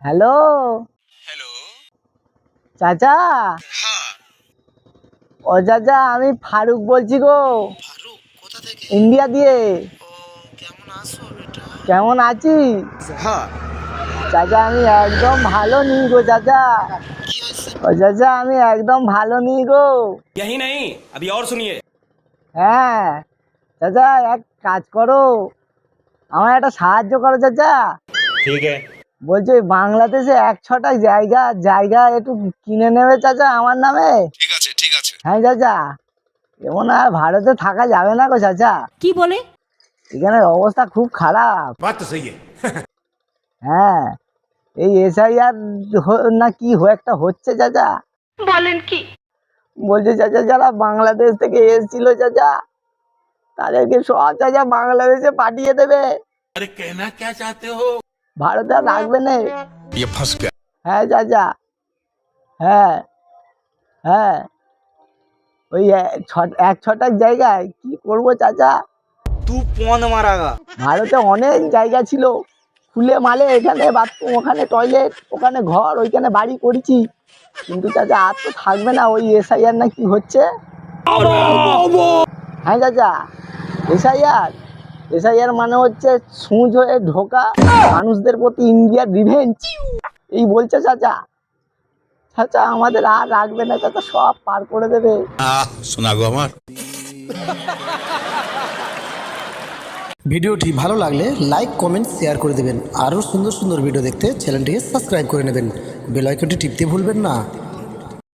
Hello hello. চাচা। হ্যাঁ। ও চাচা, আমি ফারুক বলছি গো, ফারুক কোথা থেকে? ইন্ডিয়া দিয়ে। ও, কেমন আছো বেটা? কেমন আছিস হ্যাঁ। চাচা? আমি একদম ভালো নেই গো চাচা। কি হয়েছে? ও চাচা, আমি একদম ভালো নেই গো। यही नहीं, अभी और सुनिए। হ্যাঁ চাচা, এক কাজ করো, আমার একটা সাহায্য করো চাচা। ठीक है। বলছি ওই বাংলাদেশে এক ছটা জায়গা জায়গা একটু কিনে নেবে চাচা আমার নামে। ঠিক আছে, ঠিক আছে। হ্যাঁ চাচা, এমন আর ভারতে থাকা যাবে না গো চাচা, কি বলে? এখানে অবস্থা খুব খারাপ। बात तो सही है। হ্যাঁ, এই এসআইআর না কি একটা হচ্ছে চাচা। বলেন কি? বলছে চাচা, যারা বাংলাদেশ থেকে এসেছিল চাচা, তাদেরকে সব চাচা বাংলাদেশে পাঠিয়ে দেবে, अरे कहना क्या चाहते हो? ভারতে আর রাখবে না। ये फंस गया। হ্যাঁ চাচা, হ্যাঁ হ্যাঁ, ওই এক ছটাক জায়গায় কি করবো চাচা। तू पौन मारागा। ভারতে অনেক জায়গা ছিল, খুলে মালে, এখানে বাথরুম, ওখানে টয়লেট, ওখানে ঘর, ওইখানে বাড়ি করেছি, কিন্তু চাচা আর তো থাকবে না। ওই এসআইআর না কি হচ্ছে। হ্যাঁ চাচা, এসআইআর এসআইআর মানে হচ্ছে সুঁচ হয়ে ঢোকা মানুষদের প্রতি ইন্ডিয়ার রিভেঞ্জ, এই বলছে চাচা। চাচা আমাদের আর রাখবে না চাচা, সব পার করে দেবে। শোনা গো আমার। ভিডিওটি ভালো লাগলে লাইক কমেন্ট শেয়ার করে দেবেন। আরও সুন্দর সুন্দর ভিডিও দেখতে চ্যানেলটিকে সাবস্ক্রাইব করে নেবেন। বেল আইকনটি টিপতে ভুলবেন না।